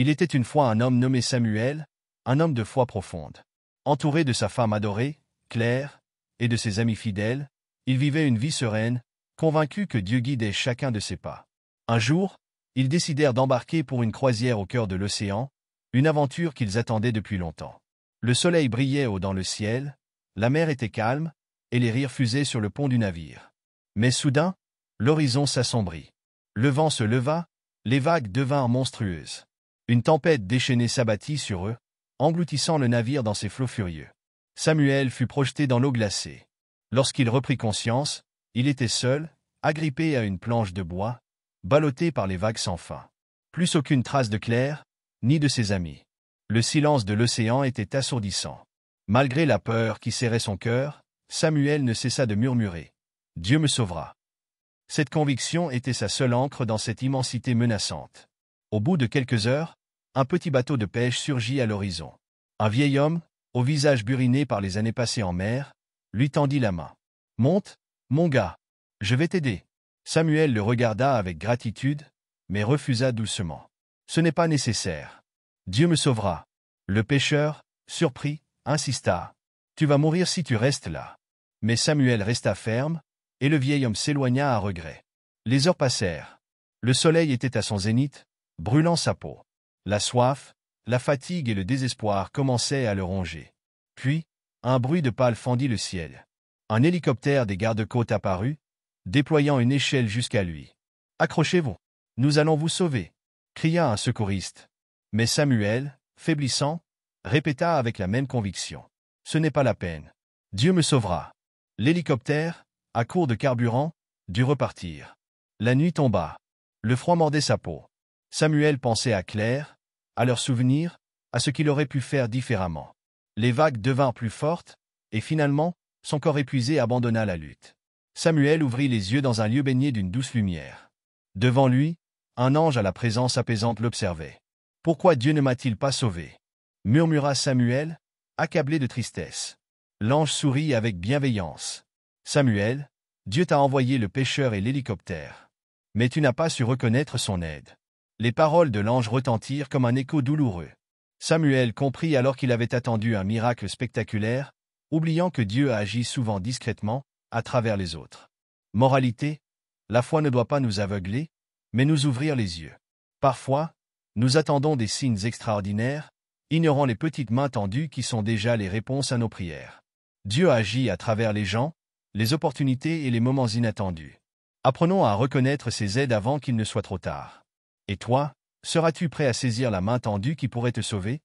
Il était une fois un homme nommé Samuel, un homme de foi profonde. Entouré de sa femme adorée, Claire, et de ses amis fidèles, il vivait une vie sereine, convaincu que Dieu guidait chacun de ses pas. Un jour, ils décidèrent d'embarquer pour une croisière au cœur de l'océan, une aventure qu'ils attendaient depuis longtemps. Le soleil brillait haut dans le ciel, la mer était calme, et les rires fusaient sur le pont du navire. Mais soudain, l'horizon s'assombrit. Le vent se leva, les vagues devinrent monstrueuses. Une tempête déchaînée s'abattit sur eux, engloutissant le navire dans ses flots furieux. Samuel fut projeté dans l'eau glacée. Lorsqu'il reprit conscience, il était seul, agrippé à une planche de bois, ballotté par les vagues sans fin. Plus aucune trace de Claire, ni de ses amis. Le silence de l'océan était assourdissant. Malgré la peur qui serrait son cœur, Samuel ne cessa de murmurer « Dieu me sauvera ». Cette conviction était sa seule ancre dans cette immensité menaçante. Au bout de quelques heures, un petit bateau de pêche surgit à l'horizon. Un vieil homme, au visage buriné par les années passées en mer, lui tendit la main. « Monte, mon gars, je vais t'aider. » Samuel le regarda avec gratitude, mais refusa doucement. « Ce n'est pas nécessaire. Dieu me sauvera. » Le pêcheur, surpris, insista. « Tu vas mourir si tu restes là. » Mais Samuel resta ferme, et le vieil homme s'éloigna à regret. Les heures passèrent. Le soleil était à son zénith, brûlant sa peau. La soif, la fatigue et le désespoir commençaient à le ronger. Puis, un bruit de pales fendit le ciel. Un hélicoptère des gardes-côtes apparut, déployant une échelle jusqu'à lui. « Accrochez-vous, nous allons vous sauver !» cria un secouriste. Mais Samuel, faiblissant, répéta avec la même conviction. « Ce n'est pas la peine. Dieu me sauvera. » L'hélicoptère, à court de carburant, dut repartir. La nuit tomba. Le froid mordait sa peau. Samuel pensait à Claire, à leurs souvenirs, à ce qu'il aurait pu faire différemment. Les vagues devinrent plus fortes, et finalement, son corps épuisé abandonna la lutte. Samuel ouvrit les yeux dans un lieu baigné d'une douce lumière. Devant lui, un ange à la présence apaisante l'observait. « Pourquoi Dieu ne m'a-t-il pas sauvé ?» murmura Samuel, accablé de tristesse. L'ange sourit avec bienveillance. « Samuel, Dieu t'a envoyé le pêcheur et l'hélicoptère. Mais tu n'as pas su reconnaître son aide. » Les paroles de l'ange retentirent comme un écho douloureux. Samuel comprit alors qu'il avait attendu un miracle spectaculaire, oubliant que Dieu agit souvent discrètement, à travers les autres. Moralité, la foi ne doit pas nous aveugler, mais nous ouvrir les yeux. Parfois, nous attendons des signes extraordinaires, ignorant les petites mains tendues qui sont déjà les réponses à nos prières. Dieu agit à travers les gens, les opportunités et les moments inattendus. Apprenons à reconnaître ces aides avant qu'il ne soit trop tard. Et toi, seras-tu prêt à saisir la main tendue qui pourrait te sauver?